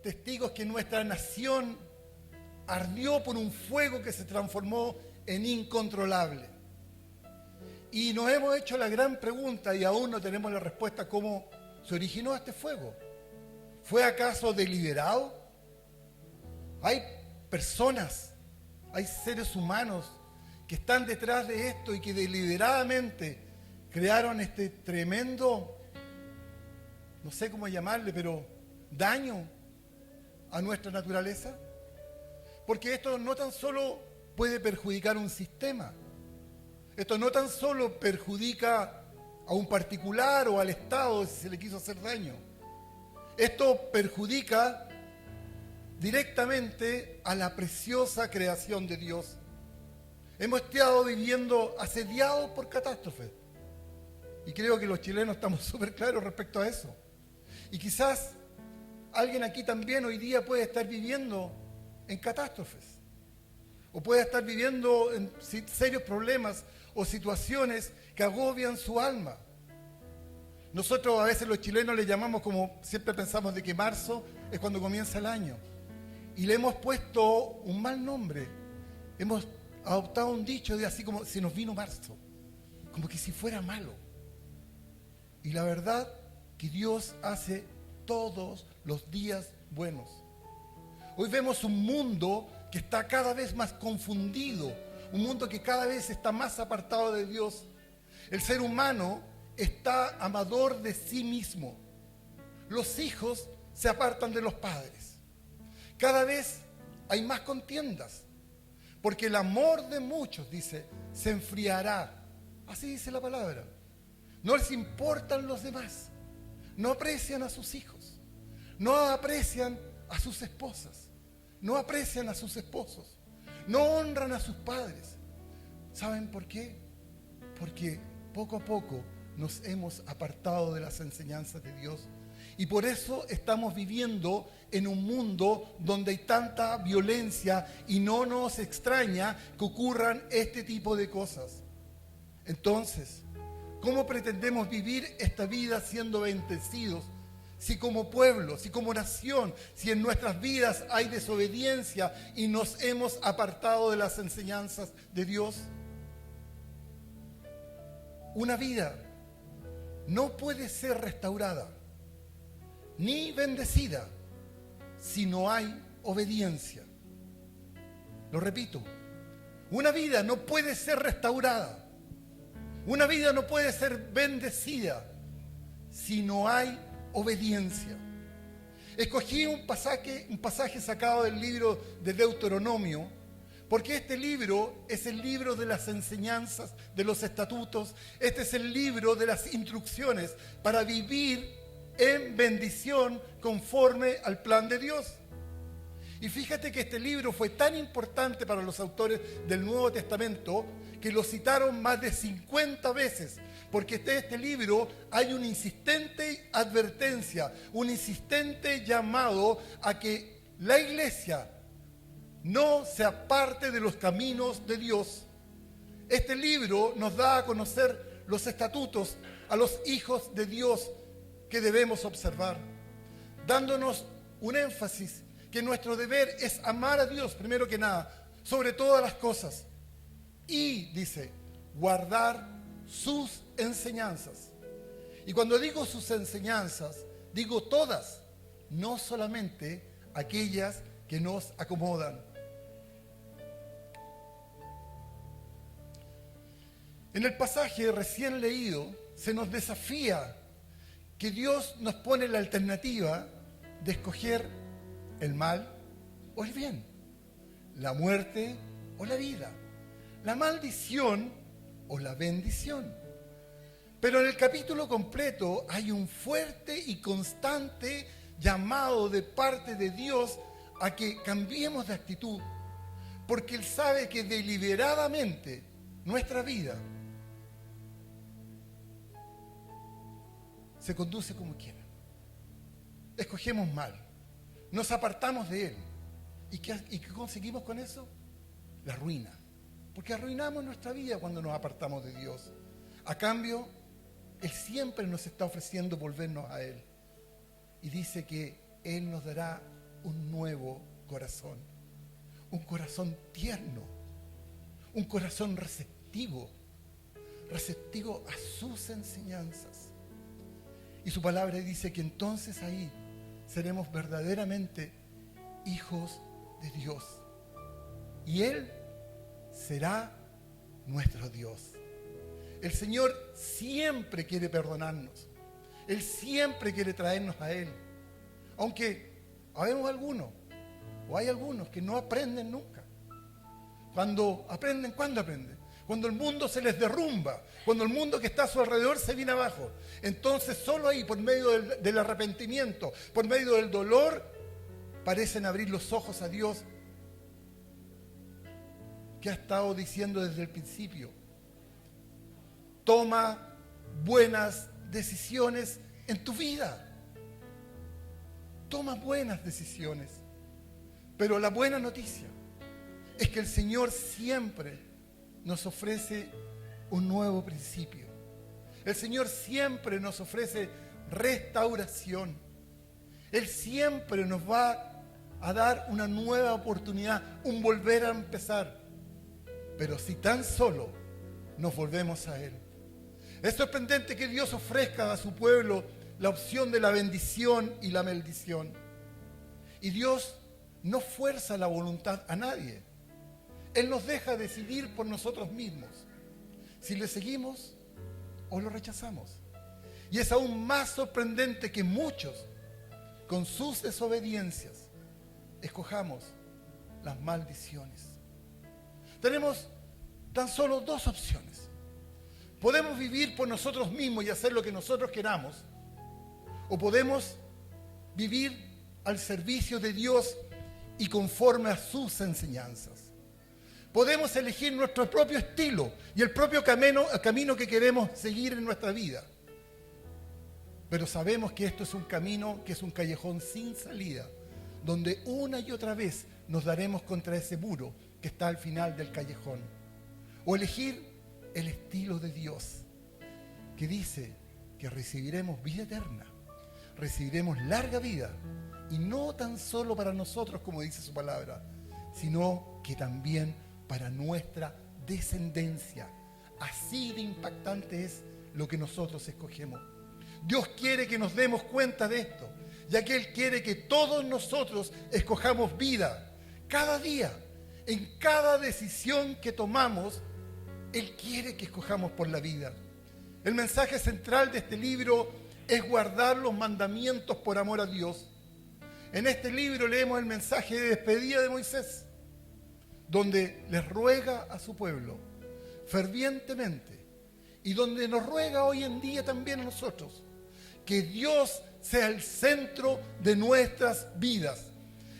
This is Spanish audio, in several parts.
testigos que nuestra nación ardió por un fuego que se transformó en incontrolable. Y nos hemos hecho la gran pregunta, y aún no tenemos la respuesta, ¿cómo se originó este fuego? ¿Fue acaso deliberado? Hay personas, hay seres humanos que están detrás de esto y que deliberadamente crearon este tremendo, no sé cómo llamarle, pero daño a nuestra naturaleza. Porque esto no tan solo puede perjudicar un sistema, esto no tan solo perjudica a un particular o al Estado si se le quiso hacer daño. Esto perjudica directamente a la preciosa creación de Dios. Hemos estado viviendo asediados por catástrofes. Y creo que los chilenos estamos súper claros respecto a eso. Y quizás alguien aquí también hoy día puede estar viviendo en catástrofes. O puede estar viviendo en serios problemas o situaciones que agobian su alma. Nosotros a veces los chilenos le llamamos, como siempre pensamos, de que marzo es cuando comienza el año. Y le hemos puesto un mal nombre. Hemos adoptado un dicho de así como se nos vino marzo. Como que si fuera malo. Y la verdad que Dios hace todos los días buenos. Hoy vemos un mundo que está cada vez más confundido. Un mundo que cada vez está más apartado de Dios. El ser humano está amador de sí mismo. Los hijos se apartan de los padres. Cada vez hay más contiendas, porque el amor de muchos, dice, se enfriará. Así dice la palabra. No les importan los demás. No aprecian a sus hijos. No aprecian a sus esposas. No aprecian a sus esposos. No honran a sus padres. ¿Saben por qué? Porque poco a poco nos hemos apartado de las enseñanzas de Dios. Y por eso estamos viviendo en un mundo donde hay tanta violencia y no nos extraña que ocurran este tipo de cosas. Entonces, ¿cómo pretendemos vivir esta vida siendo bendecidos? Si como pueblo, si como nación, si en nuestras vidas hay desobediencia y nos hemos apartado de las enseñanzas de Dios. Una vida no puede ser restaurada ni bendecida si no hay obediencia. Lo repito, una vida no puede ser restaurada, una vida no puede ser bendecida si no hay obediencia. Escogí un pasaje sacado del libro de Deuteronomio, porque este libro es el libro de las enseñanzas, de los estatutos. Este es el libro de las instrucciones para vivir en bendición conforme al plan de Dios. Y fíjate que este libro fue tan importante para los autores del Nuevo Testamento que lo citaron más de 50 veces, porque en este libro hay una insistente advertencia, un insistente llamado a que la iglesia no se aparte de los caminos de Dios. Este libro nos da a conocer los estatutos a los hijos de Dios que debemos observar, dándonos un énfasis que nuestro deber es amar a Dios primero que nada, sobre todas las cosas, y dice, guardar sus enseñanzas. Y cuando digo sus enseñanzas, digo todas, no solamente aquellas que nos acomodan. En el pasaje recién leído se nos desafía que Dios nos pone la alternativa de escoger el mal o el bien, la muerte o la vida, la maldición o la bendición. Pero en el capítulo completo hay un fuerte y constante llamado de parte de Dios a que cambiemos de actitud, porque Él sabe que deliberadamente nuestra vida se conduce como quiera. Escogemos mal, nos apartamos de Él. ¿Y qué conseguimos con eso? La ruina. Porque arruinamos nuestra vida cuando nos apartamos de Dios. A cambio, Él siempre nos está ofreciendo volvernos a Él. Y dice que Él nos dará un nuevo corazón. Un corazón tierno. Un corazón receptivo. Receptivo a sus enseñanzas. Y su palabra dice que entonces ahí seremos verdaderamente hijos de Dios. Y Él será nuestro Dios. El Señor siempre quiere perdonarnos. Él siempre quiere traernos a Él. Aunque habemos algunos, o hay algunos que no aprenden nunca. ¿Cuándo aprenden? Cuando el mundo se les derrumba, cuando el mundo que está a su alrededor se viene abajo. Entonces solo ahí, por medio del arrepentimiento, por medio del dolor, parecen abrir los ojos a Dios, que ha estado diciendo desde el principio: toma buenas decisiones en tu vida. Toma buenas decisiones. Pero la buena noticia es que el Señor siempre nos ofrece un nuevo principio. El Señor siempre nos ofrece restauración. Él siempre nos va a dar una nueva oportunidad, un volver a empezar. Pero si tan solo nos volvemos a Él. Es sorprendente que Dios ofrezca a su pueblo la opción de la bendición y la maldición. Y Dios no fuerza la voluntad a nadie. Él nos deja decidir por nosotros mismos si le seguimos o lo rechazamos. Y es aún más sorprendente que muchos, con sus desobediencias, escojamos las maldiciones. Tenemos tan solo dos opciones. Podemos vivir por nosotros mismos y hacer lo que nosotros queramos, o podemos vivir al servicio de Dios y conforme a sus enseñanzas. Podemos elegir nuestro propio estilo y el propio camino que queremos seguir en nuestra vida. Pero sabemos que esto es un camino, que es un callejón sin salida, donde una y otra vez nos daremos contra ese muro que está al final del callejón. O elegir el estilo de Dios, que dice que recibiremos vida eterna, recibiremos larga vida, y no tan solo para nosotros, como dice su palabra, sino que también para nuestra descendencia. Así de impactante es lo que nosotros escogemos. Dios quiere que nos demos cuenta de esto, ya que Él quiere que todos nosotros escojamos vida. Cada día, en cada decisión que tomamos, Él quiere que escojamos por la vida. El mensaje central de este libro es guardar los mandamientos por amor a Dios. En este libro leemos el mensaje de despedida de Moisés, donde les ruega a su pueblo fervientemente, y donde nos ruega hoy en día también a nosotros, que Dios sea el centro de nuestras vidas.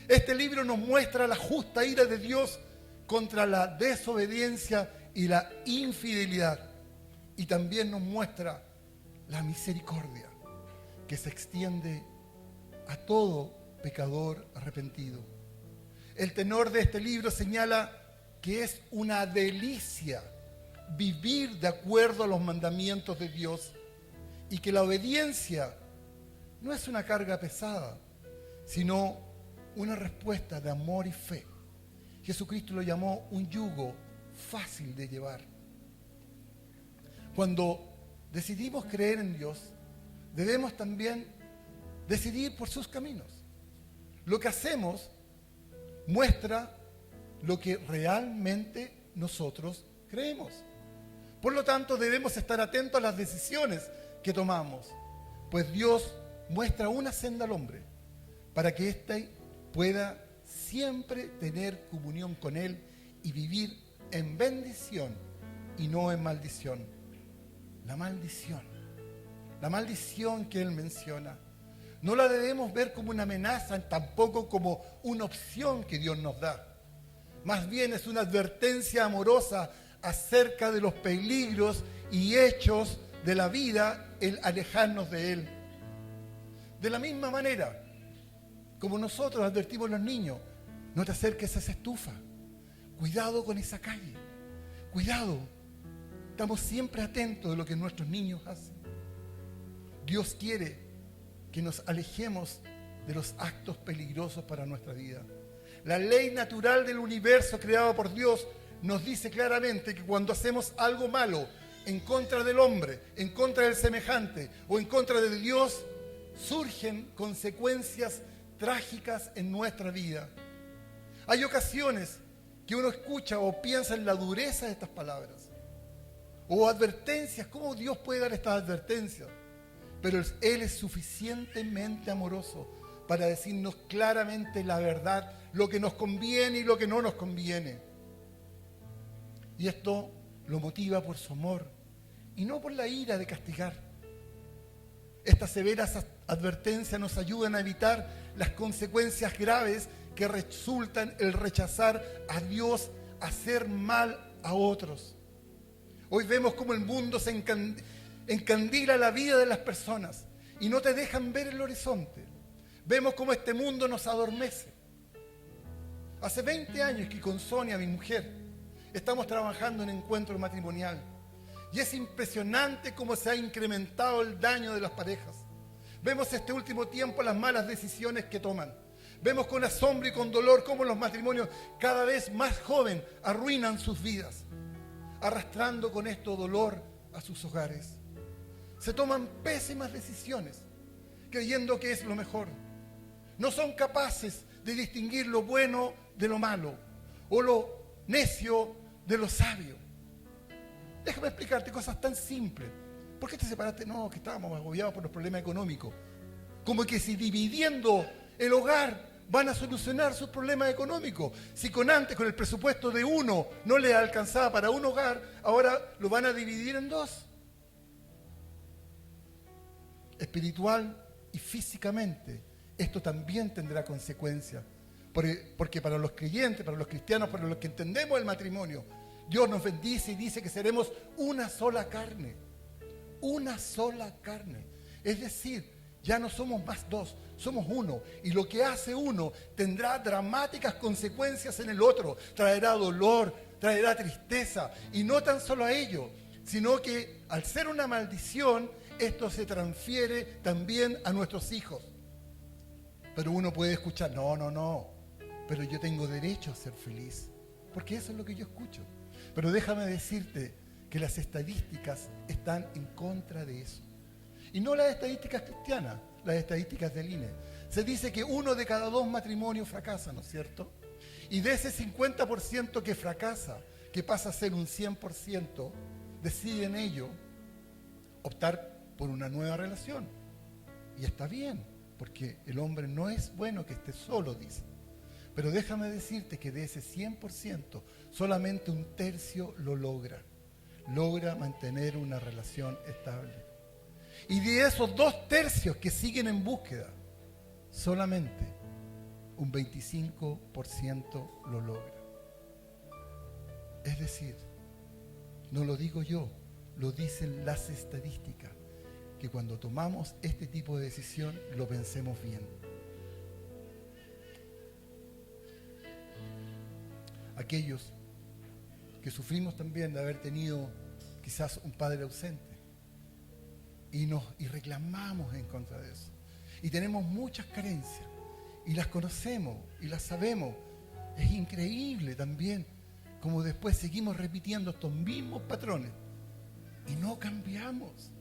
Este libro nos muestra la justa ira de Dios contra la desobediencia y la infidelidad, y también nos muestra la misericordia que se extiende a todo pecador arrepentido. El tenor de este libro señala que es una delicia vivir de acuerdo a los mandamientos de Dios, y que la obediencia no es una carga pesada, sino una respuesta de amor y fe. Jesucristo lo llamó un yugo fácil de llevar. Cuando decidimos creer en Dios, debemos también decidir por sus caminos. Lo que hacemos muestra lo que realmente nosotros creemos. Por lo tanto, debemos estar atentos a las decisiones que tomamos, pues Dios muestra una senda al hombre para que éste pueda siempre tener comunión con Él y vivir en bendición y no en maldición. La maldición que Él menciona, no la debemos ver como una amenaza, tampoco como una opción que Dios nos da. Más bien es una advertencia amorosa acerca de los peligros y hechos de la vida, el alejarnos de Él. De la misma manera, como nosotros advertimos a los niños, no te acerques a esa estufa, cuidado con esa calle, cuidado. Estamos siempre atentos de lo que nuestros niños hacen. Dios quiere que nos alejemos de los actos peligrosos para nuestra vida. La ley natural del universo creado por Dios nos dice claramente que cuando hacemos algo malo en contra del hombre, en contra del semejante o en contra de Dios, surgen consecuencias trágicas en nuestra vida. Hay ocasiones que uno escucha o piensa en la dureza de estas palabras o advertencias. ¿Cómo Dios puede dar estas advertencias? Pero Él es suficientemente amoroso para decirnos claramente la verdad, lo que nos conviene y lo que no nos conviene. Y esto lo motiva por su amor y no por la ira de castigar. Estas severas advertencias nos ayudan a evitar las consecuencias graves que resultan el rechazar a Dios, hacer mal a otros. Hoy vemos cómo el mundo se encandila la vida de las personas y no te dejan ver el horizonte. Vemos cómo este mundo nos adormece. Hace 20 años que con Sonia, mi mujer, estamos trabajando en encuentro matrimonial. Y es impresionante cómo se ha incrementado el daño de las parejas. Vemos este último tiempo las malas decisiones que toman. Vemos con asombro y con dolor cómo los matrimonios cada vez más jóvenes arruinan sus vidas, arrastrando con esto dolor a sus hogares. Se toman pésimas decisiones, creyendo que es lo mejor. No son capaces de distinguir lo bueno de lo malo, o lo necio de lo sabio. Déjame explicarte cosas tan simples. ¿Por qué te separaste? No, que estábamos agobiados por los problemas económicos. Como que si dividiendo el hogar van a solucionar sus problemas económicos. Si con el presupuesto de uno no le alcanzaba para un hogar, ahora lo van a dividir en dos. Espiritual y físicamente, esto también tendrá consecuencias. Porque para los creyentes, para los cristianos, para los que entendemos el matrimonio, Dios nos bendice y dice que seremos una sola carne. Una sola carne. Es decir, ya no somos más dos, somos uno. Y lo que hace uno tendrá dramáticas consecuencias en el otro. Traerá dolor, traerá tristeza. Y no tan solo a ello, sino que al ser una maldición, esto se transfiere también a nuestros hijos. Pero uno puede escuchar, no, pero yo tengo derecho a ser feliz. Porque eso es lo que yo escucho. Pero déjame decirte que las estadísticas están en contra de eso. Y no las estadísticas cristianas, las estadísticas del INE. Se dice que 1 de cada 2 matrimonios fracasa, ¿no es cierto? Y de ese 50% que fracasa, que pasa a ser un 100%, deciden ellos optar por una nueva relación. Y está bien, porque el hombre no es bueno que esté solo, dice. Pero déjame decirte que de ese 100%, solamente 1/3 lo logra. Logra mantener una relación estable. Y de esos 2/3 que siguen en búsqueda, solamente un 25% lo logra. Es decir, no lo digo yo, lo dicen las estadísticas, que cuando tomamos este tipo de decisión lo pensemos bien. Aquellos que sufrimos también de haber tenido quizás un padre ausente y reclamamos en contra de eso. Y tenemos muchas carencias y las conocemos y las sabemos. Es increíble también como después seguimos repitiendo estos mismos patrones y no cambiamos.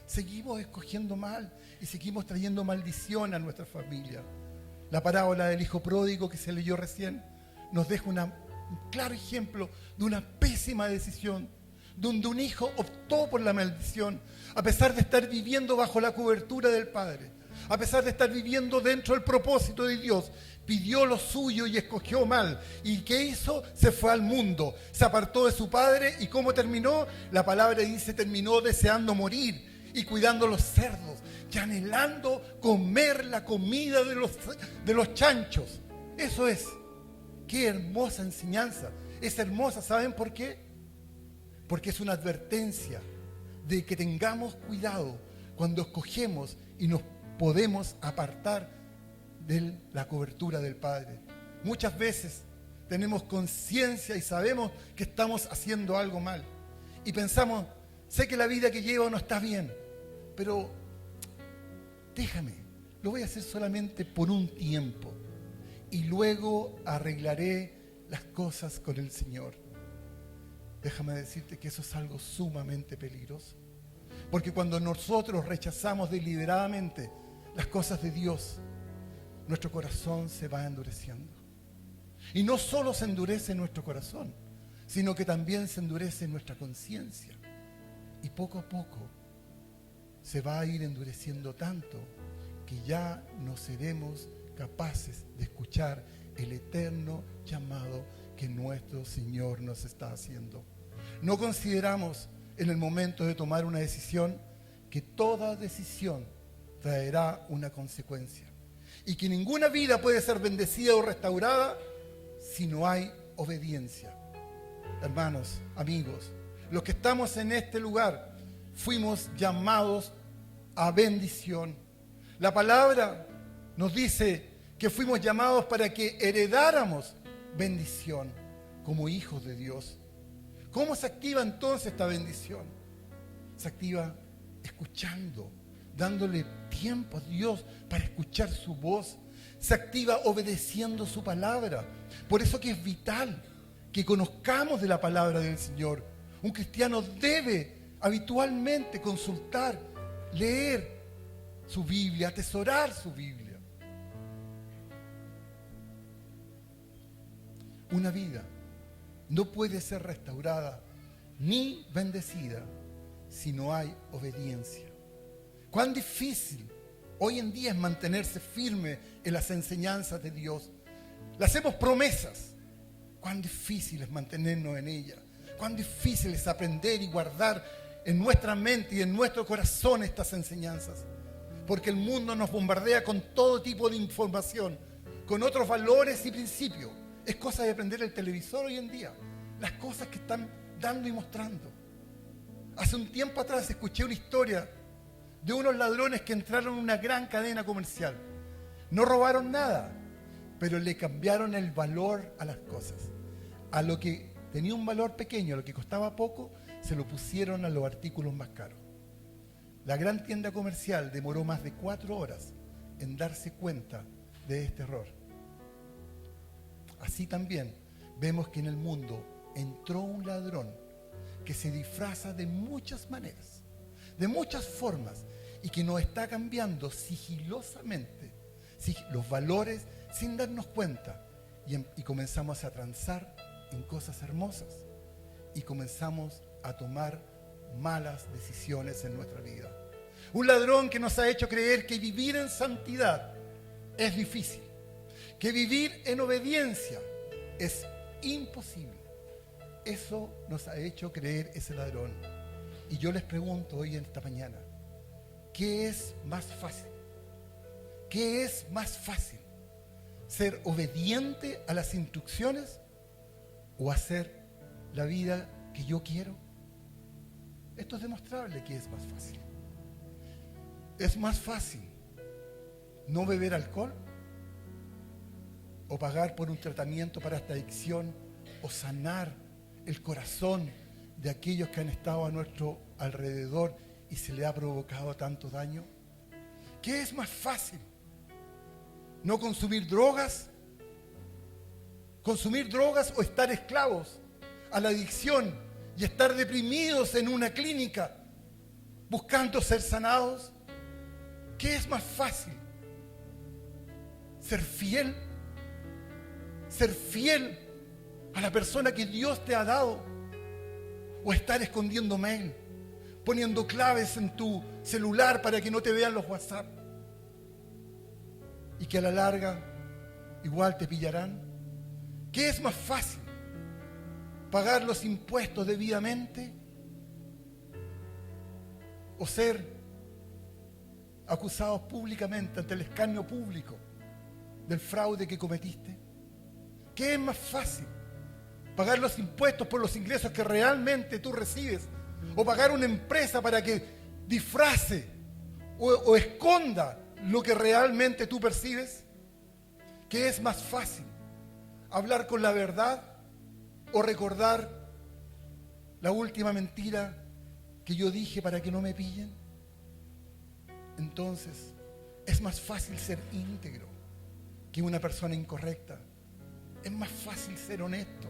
Seguimos escogiendo mal y seguimos trayendo maldición a nuestra familia. La parábola del hijo pródigo que se leyó recién nos deja un claro ejemplo de una pésima decisión, donde un hijo optó por la maldición, a pesar de estar viviendo bajo la cobertura del Padre, a pesar de estar viviendo dentro del propósito de Dios, pidió lo suyo y escogió mal. ¿Y qué hizo? Se fue al mundo, se apartó de su padre. ¿Y cómo terminó? La palabra dice, terminó deseando morir y cuidando los cerdos y anhelando comer la comida de los chanchos. Eso es. Qué hermosa enseñanza. Es hermosa, ¿saben por qué? Porque es una advertencia de que tengamos cuidado cuando escogemos y nos podemos apartar de la cobertura del Padre. Muchas veces tenemos conciencia y sabemos que estamos haciendo algo mal. Y pensamos, sé que la vida que llevo no está bien, pero déjame, lo voy a hacer solamente por un tiempo y luego arreglaré las cosas con el Señor. Déjame decirte que eso es algo sumamente peligroso. Porque cuando nosotros rechazamos deliberadamente las cosas de Dios, nuestro corazón se va endureciendo. Y no solo se endurece nuestro corazón, sino que también se endurece nuestra conciencia. Y poco a poco se va a ir endureciendo tanto que ya no seremos capaces de escuchar el eterno llamado que nuestro Señor nos está haciendo. No consideramos en el momento de tomar una decisión que toda decisión traerá una consecuencia y que ninguna vida puede ser bendecida o restaurada si no hay obediencia. Hermanos, amigos, los que estamos en este lugar fuimos llamados a bendición. La palabra nos dice que fuimos llamados para que heredáramos bendición como hijos de Dios. ¿Cómo se activa entonces esta bendición? Se activa escuchando, dándole tiempo a Dios para escuchar su voz. Se activa obedeciendo su palabra. Por eso que es vital que conozcamos de la palabra del Señor. Un cristiano debe habitualmente consultar, leer su Biblia, atesorar su Biblia. Una vida no puede ser restaurada ni bendecida si no hay obediencia. Cuán difícil hoy en día es mantenerse firme en las enseñanzas de Dios. Le hacemos promesas. Cuán difícil es mantenernos en ellas. Cuán difícil es aprender y guardar en nuestra mente y en nuestro corazón estas enseñanzas. Porque el mundo nos bombardea con todo tipo de información, con otros valores y principios. Es cosa de prender el televisor hoy en día. Las cosas que están dando y mostrando. Hace un tiempo atrás escuché una historia de unos ladrones que entraron en una gran cadena comercial. No robaron nada, pero le cambiaron el valor a las cosas. A lo que tenía un valor pequeño, a lo que costaba poco, se lo pusieron a los artículos más caros. La gran tienda comercial demoró más de 4 horas en darse cuenta de este error. Así también vemos que en el mundo entró un ladrón que se disfraza de muchas maneras, de muchas formas, y que nos está cambiando sigilosamente los valores sin darnos cuenta. Y comenzamos a transar en cosas hermosas y comenzamos a tomar malas decisiones en nuestra vida. Un ladrón que nos ha hecho creer que vivir en santidad es difícil, que vivir en obediencia es imposible. Eso nos ha hecho creer ese ladrón. Y yo les pregunto hoy en esta mañana, ¿qué es más fácil? ¿Qué es más fácil? ¿Ser obediente a las instrucciones o hacer la vida que yo quiero? Esto es demostrable que es más fácil. ¿Es más fácil no beber alcohol? ¿O pagar por un tratamiento para esta adicción? ¿O sanar el corazón de aquellos que han estado a nuestro alrededor y se le ha provocado tanto daño? ¿Qué es más fácil? ¿No consumir drogas? ¿Consumir drogas o estar esclavos a la adicción y estar deprimidos en una clínica buscando ser sanados? ¿Qué es más fácil? ¿Ser fiel? ¿Ser fiel a la persona que Dios te ha dado? ¿O estar escondiendo mail, poniendo claves en tu celular para que no te vean los WhatsApp? Y que a la larga igual te pillarán. ¿Qué es más fácil? ¿Pagar los impuestos debidamente? ¿O ser acusados públicamente ante el escarnio público del fraude que cometiste? ¿Qué es más fácil? ¿Pagar los impuestos por los ingresos que realmente tú recibes? ¿O pagar una empresa para que disfrace o esconda lo que realmente tú percibes? ¿Qué es más fácil? ¿Hablar con la verdad o recordar la última mentira que yo dije para que no me pillen? Entonces, Es más fácil ser íntegro que una persona incorrecta. Es más fácil ser honesto.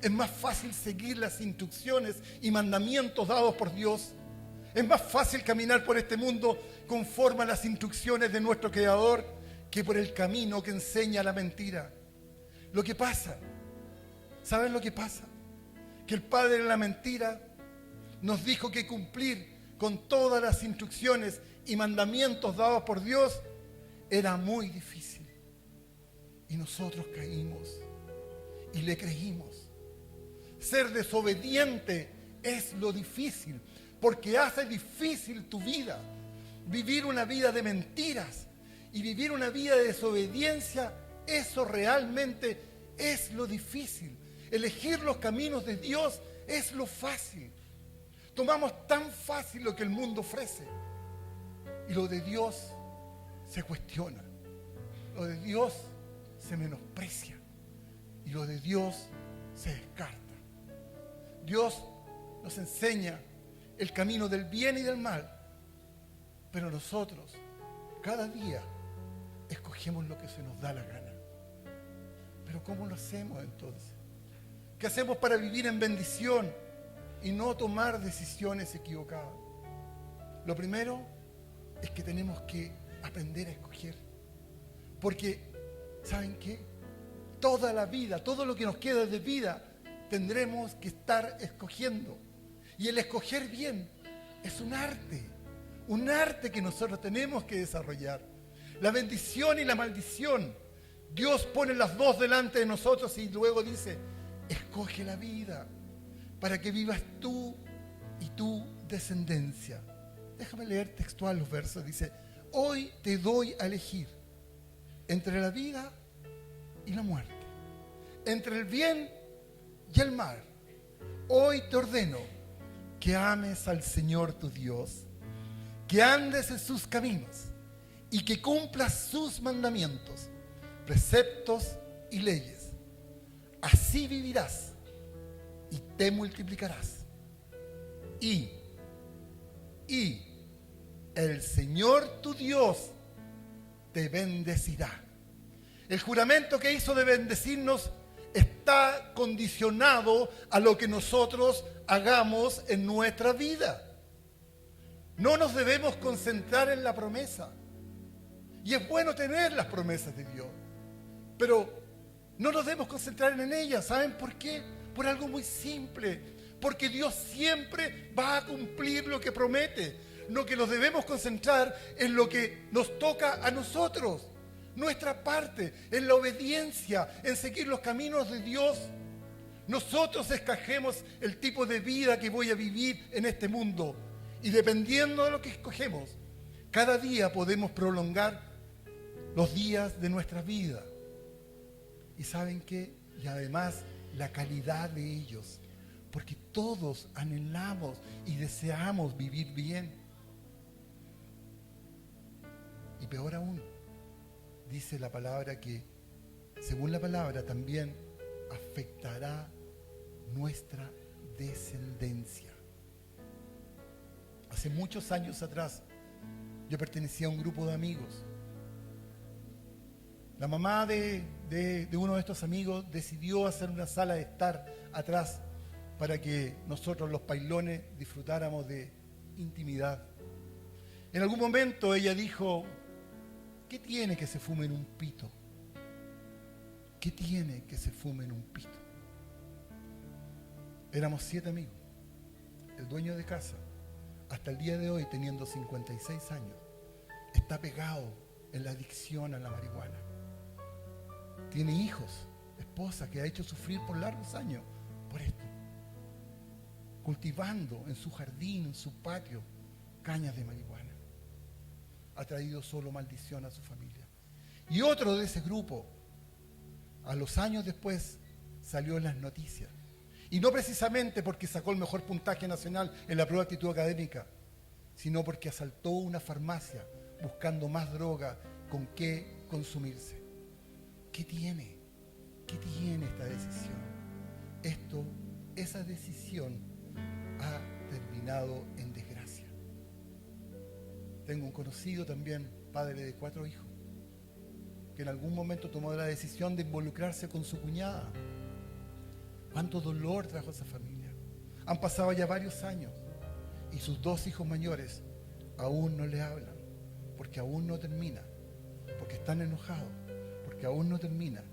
Es más fácil seguir las instrucciones y mandamientos dados por Dios. Es más fácil caminar por este mundo conforme a las instrucciones de nuestro Creador que por el camino que enseña la mentira. Lo que pasa, ¿saben lo que pasa? Que el padre de la mentira nos dijo que cumplir con todas las instrucciones y mandamientos dados por Dios era muy difícil. Y nosotros caímos y le creímos. Ser desobediente es lo difícil, porque hace difícil tu vida. Vivir una vida de mentiras y vivir una vida de desobediencia, eso realmente es lo difícil. Elegir los caminos de Dios es lo fácil. Tomamos tan fácil lo que el mundo ofrece y lo de Dios se cuestiona. Lo de Dios se menosprecia y lo de Dios se descarta. Dios nos enseña el camino del bien y del mal, pero nosotros cada día escogemos lo que se nos da la gana. Pero ¿cómo lo hacemos entonces? ¿Qué hacemos para vivir en bendición y no tomar decisiones equivocadas? Lo primero es que tenemos que aprender a escoger. Porque, ¿saben qué? Toda la vida, todo lo que nos queda de vida, tendremos que estar escogiendo. Y el escoger bien es un arte que nosotros tenemos que desarrollar. La bendición y la maldición, Dios pone las dos delante de nosotros y luego dice, escoge la vida para que vivas tú y tu descendencia. Déjame leer textual los versos. Dice, hoy te doy a elegir entre la vida y la muerte, entre el bien y el mal. Hoy te ordeno que ames al Señor tu Dios, que andes en sus caminos y que cumplas sus mandamientos, preceptos y leyes. Así vivirás y te multiplicarás. Y el Señor tu Dios te bendecirá. El juramento que hizo de bendecirnos está condicionado a lo que nosotros hagamos en nuestra vida. No nos debemos concentrar en la promesa. Y es bueno tener las promesas de Dios, pero no nos debemos concentrar en ellas. ¿Saben por qué? Por algo muy simple. Porque Dios siempre va a cumplir lo que promete. Lo que nos debemos concentrar en lo que nos toca a nosotros. Nuestra parte, en la obediencia, en seguir los caminos de Dios. Nosotros escogemos el tipo de vida que voy a vivir en este mundo. Y dependiendo de lo que escogemos, cada día podemos prolongar los días de nuestra vida. ¿Y saben qué? Y además la calidad de ellos. Porque todos anhelamos y deseamos vivir bien. Y peor aún, dice la palabra que, según la palabra, también afectará nuestra descendencia. Hace muchos años atrás, yo pertenecía a un grupo de amigos. La mamá de uno de estos amigos decidió hacer una sala de estar atrás para que nosotros los pailones disfrutáramos de intimidad. En algún momento ella dijo, ¿qué tiene que se fume en un pito? ¿Qué tiene que se fume en un pito? Éramos 7 amigos. El dueño de casa, hasta el día de hoy, teniendo 56 años, está pegado en la adicción a la marihuana. Tiene hijos, esposa que ha hecho sufrir por largos años por esto. Cultivando en su jardín, en su patio, cañas de marihuana. Ha traído solo maldición a su familia. Y otro de ese grupo, a los años después, salió en las noticias. Y no precisamente porque sacó el mejor puntaje nacional en la prueba de actitud académica, sino porque asaltó una farmacia buscando más droga con qué consumirse. ¿Qué tiene? ¿Qué tiene esta decisión? Esa decisión ha terminado en desgracia. Tengo un conocido también padre de 4 hijos, que en algún momento tomó la decisión de involucrarse con su cuñada. Cuánto dolor trajo a esa familia. Han pasado ya varios años y sus 2 hijos mayores aún no le hablan, porque aún no termina, porque están enojados, porque aún no termina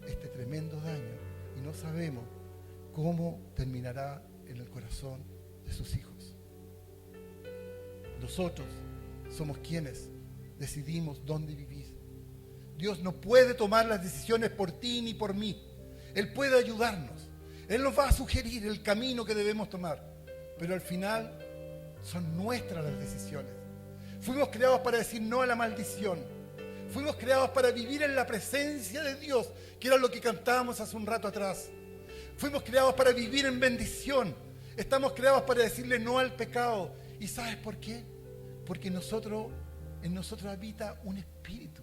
este tremendo daño y no sabemos cómo terminará en el corazón de sus hijos. Nosotros somos quienes decidimos dónde vivir. Dios no puede tomar las decisiones por ti ni por mí. Él puede ayudarnos. Él nos va a sugerir el camino que debemos tomar. Pero al final son nuestras las decisiones. Fuimos creados para decir no a la maldición. Fuimos creados para vivir en la presencia de Dios, que era lo que cantábamos hace un rato atrás. Fuimos creados para vivir en bendición. Estamos creados para decirle no al pecado. ¿Y sabes por qué? Porque en nosotros habita un espíritu.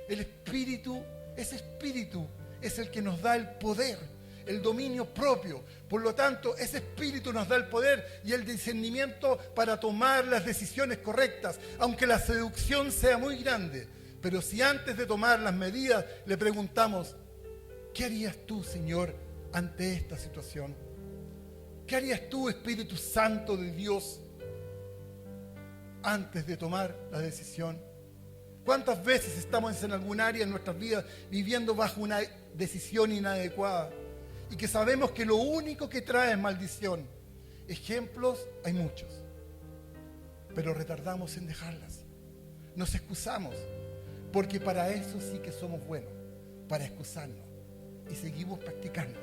El espíritu, ese espíritu es el que nos da el poder, el dominio propio. Por lo tanto, ese espíritu nos da el poder y el discernimiento para tomar las decisiones correctas, aunque la seducción sea muy grande. Pero si antes de tomar las medidas le preguntamos, ¿qué harías tú, Señor, ante esta situación? ¿Qué harías tú, Espíritu Santo de Dios, antes de tomar la decisión? ¿Cuántas veces estamos en algún área en nuestras vidas viviendo bajo una decisión inadecuada y que sabemos que lo único que trae es maldición? Ejemplos hay muchos, pero retardamos en dejarlas. Nos excusamos, porque para eso sí que somos buenos, para excusarnos, y seguimos practicando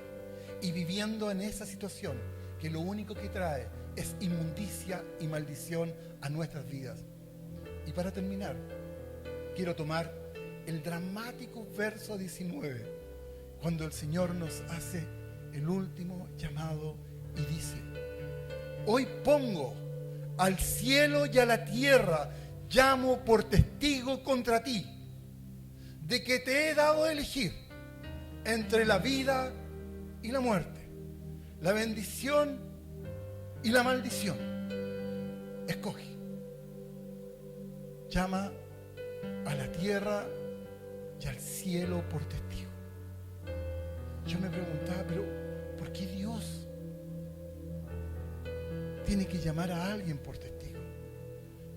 y viviendo en esa situación que lo único que trae es inmundicia y maldición a nuestras vidas. Y para terminar, quiero tomar el dramático verso 19, cuando el Señor nos hace el último llamado y dice: hoy pongo al cielo y a la tierra, llamo por testigo contra ti, de que te he dado a elegir entre la vida y la muerte, la bendición y la maldición. Escoge. Llama a la tierra y al cielo por testigo. Yo me preguntaba, pero ¿por qué Dios tiene que llamar a alguien por testigo?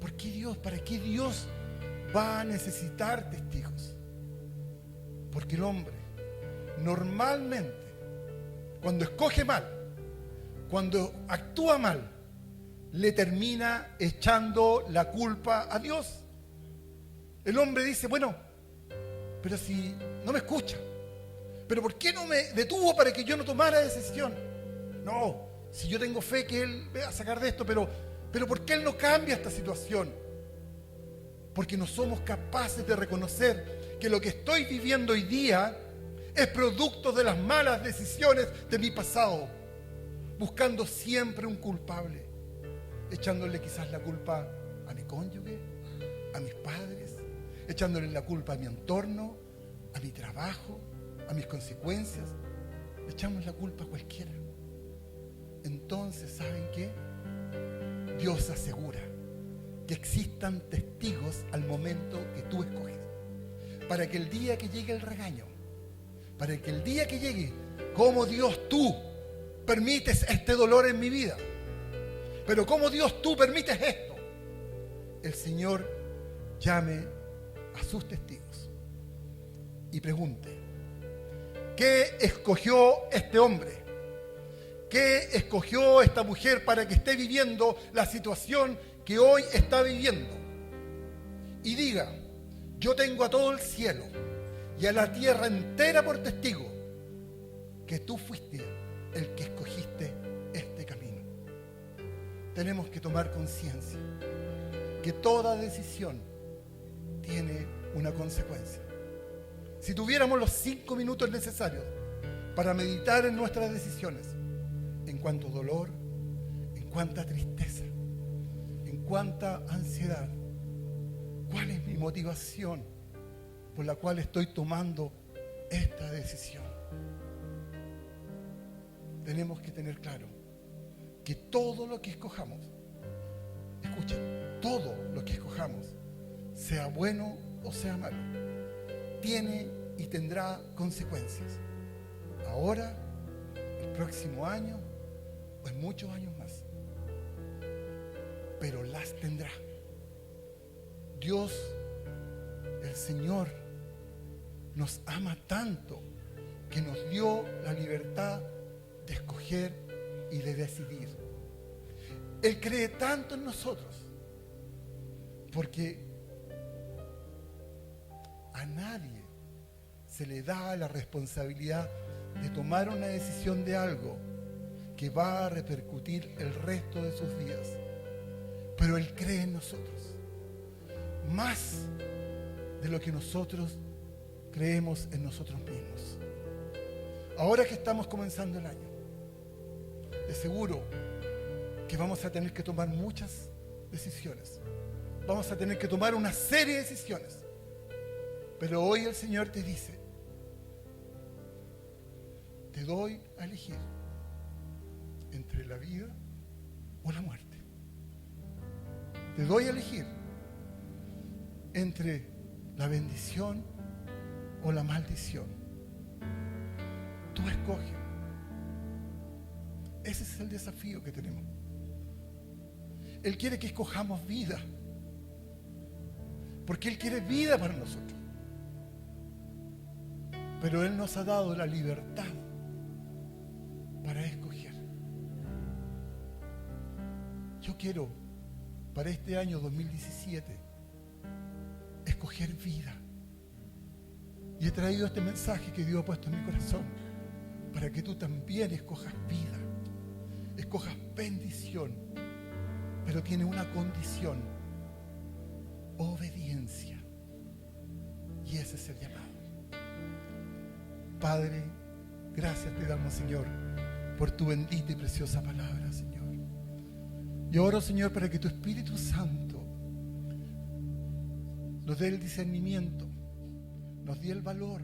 ¿Por qué Dios? ¿Para qué Dios va a necesitar testigos? Porque el hombre normalmente, cuando escoge mal, cuando actúa mal, le termina echando la culpa a Dios. El hombre dice, bueno, pero si no me escucha, pero ¿por qué no me detuvo para que yo no tomara decisión? No, si yo tengo fe que Él me va a sacar de esto, pero ¿por qué Él no cambia esta situación? Porque no somos capaces de reconocer que lo que estoy viviendo hoy día es producto de las malas decisiones de mi pasado, buscando siempre un culpable, echándole quizás la culpa a mi cónyuge, a mis padres, echándole la culpa a mi entorno, a mi trabajo, a mis consecuencias. Echamos la culpa a cualquiera. Entonces, ¿saben qué? Dios asegura que existan testigos al momento que tú escoges, para que el día que llegue el regaño, para que el día que llegue, como Dios tú permites este dolor en mi vida, pero como Dios tú permites esto, el Señor llame a sus testigos y pregunte: ¿qué escogió este hombre? ¿Qué escogió esta mujer para que esté viviendo la situación que hoy está viviendo? Y diga: yo tengo a todo el cielo y a la tierra entera por testigo que tú fuiste el que escogiste este camino. Tenemos que tomar conciencia que toda decisión tiene una consecuencia. Si tuviéramos los 5 minutos necesarios para meditar en nuestras decisiones, en cuánto dolor, en cuánta tristeza, en cuánta ansiedad, ¿cuál es mi motivación por la cual estoy tomando esta decisión? Tenemos que tener claro que todo lo que escojamos, escuchen, todo lo que escojamos sea bueno o sea malo, tiene y tendrá consecuencias. Ahora, el próximo año o en muchos años más. Pero las tendrá. Dios, el Señor, nos ama tanto que nos dio la libertad de escoger y de decidir. Él cree tanto en nosotros porque a nadie se le da la responsabilidad de tomar una decisión de algo que va a repercutir el resto de sus días. Pero Él cree en nosotros, más de lo que nosotros creemos en nosotros mismos. Ahora que estamos comenzando el año, de seguro que vamos a tener que tomar muchas decisiones. Vamos a tener que tomar una serie de decisiones. Pero hoy el Señor te dice, te doy a elegir entre la vida o la muerte. Te doy a elegir entre la bendición o la maldición. Tú escoges. Ese es el desafío que tenemos. Él quiere que escojamos vida, porque Él quiere vida para nosotros. Pero Él nos ha dado la libertad para escoger. Yo quiero, para este año 2017, escoger vida. Y he traído este mensaje que Dios ha puesto en mi corazón para que tú también escojas vida, escojas bendición, pero tiene una condición: obediencia. Y ese es el llamado. Padre, gracias te damos, Señor, por tu bendita y preciosa palabra, Señor. Yo oro, Señor, para que tu Espíritu Santo nos dé el discernimiento, nos dé el valor